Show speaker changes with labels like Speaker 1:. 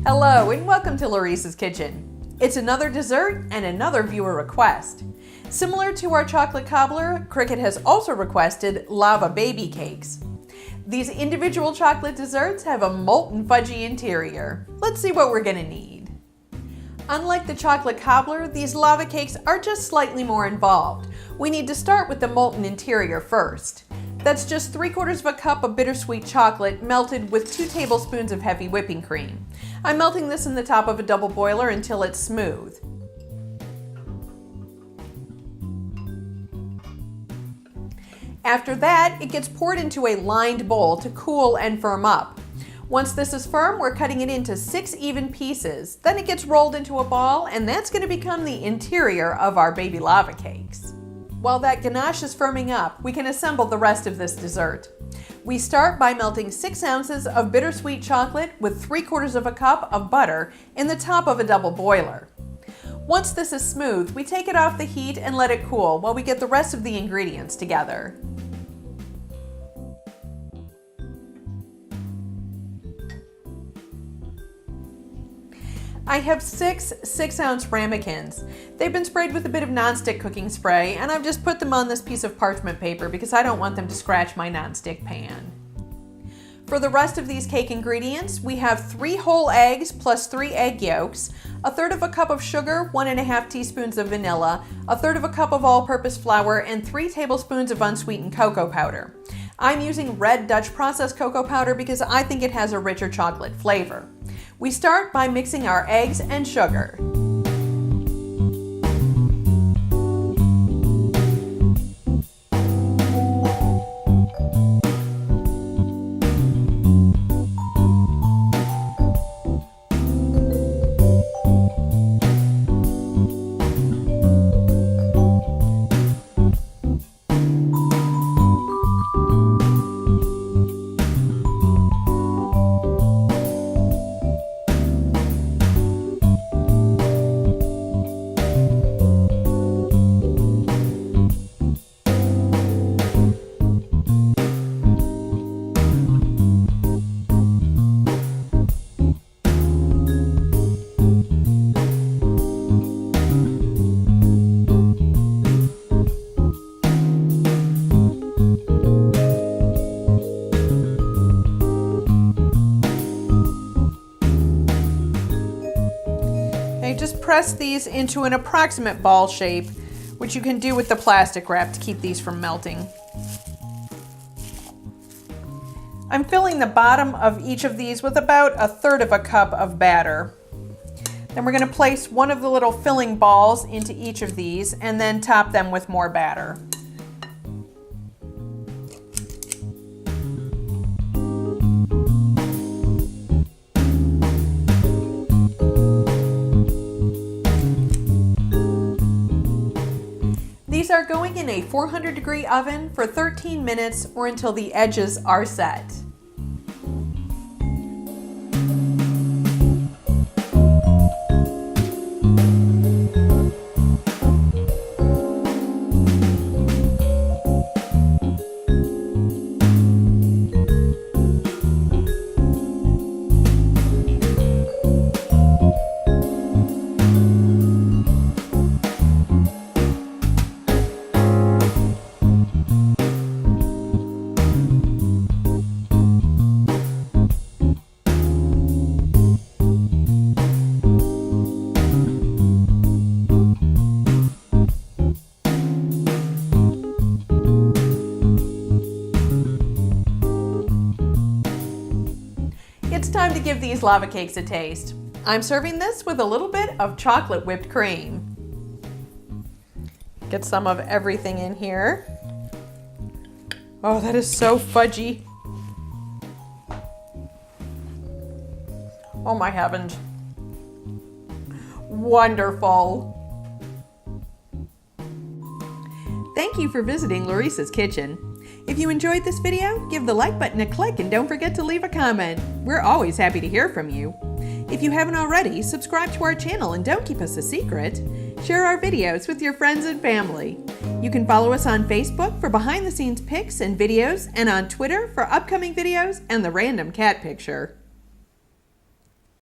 Speaker 1: Hello and welcome to Laurice's Kitchen. It's another dessert and another viewer request. Similar to our chocolate cobbler, Cricket has also requested lava baby cakes. These individual chocolate desserts have a molten fudgy interior. Let's see what we're gonna need. Unlike the chocolate cobbler, these lava cakes are just slightly more involved. We need to start with the molten interior first. That's just 3/4 of a cup of bittersweet chocolate melted with 2 tablespoons of heavy whipping cream. I'm melting this in the top of a double boiler until it's smooth. After that, it gets poured into a lined bowl to cool and firm up. Once this is firm, we're cutting it into 6 even pieces. Then it gets rolled into a ball, and that's going to become the interior of our baby lava cakes. While that ganache is firming up, we can assemble the rest of this dessert. We start by melting 6 ounces of bittersweet chocolate with 3/4 of a cup of butter in the top of a double boiler. Once this is smooth, we take it off the heat and let it cool while we get the rest of the ingredients together. I have 6 6-ounce ramekins. They've been sprayed with a bit of nonstick cooking spray, and I've just put them on this piece of parchment paper because I don't want them to scratch my nonstick pan. For the rest of these cake ingredients, we have 3 whole eggs plus 3 egg yolks, 1/3 of a cup of sugar, 1½ teaspoons of vanilla, 1/3 of a cup of all-purpose flour, and 3 tablespoons of unsweetened cocoa powder. I'm using red Dutch processed cocoa powder because I think it has a richer chocolate flavor. We start by mixing our eggs and sugar. Just press these into an approximate ball shape, which you can do with the plastic wrap to keep these from melting. I'm filling the bottom of each of these with about 1/3 of a cup of batter. Then we're going to place one of the little filling balls into each of these and then top them with more batter. These are going in a 400-degree oven for 13 minutes or until the edges are set. It's time to give these lava cakes a taste. I'm serving this with a little bit of chocolate whipped cream. Get some of everything in here. Oh, that is so fudgy. Oh my heavens. Wonderful. Thank you for visiting Laurice's Kitchen. If you enjoyed this video, give the like button a click and don't forget to leave a comment. We're always happy to hear from you. If you haven't already, subscribe to our channel and don't keep us a secret. Share our videos with your friends and family. You can follow us on Facebook for behind-the-scenes pics and videos, and on Twitter for upcoming videos and the random cat picture.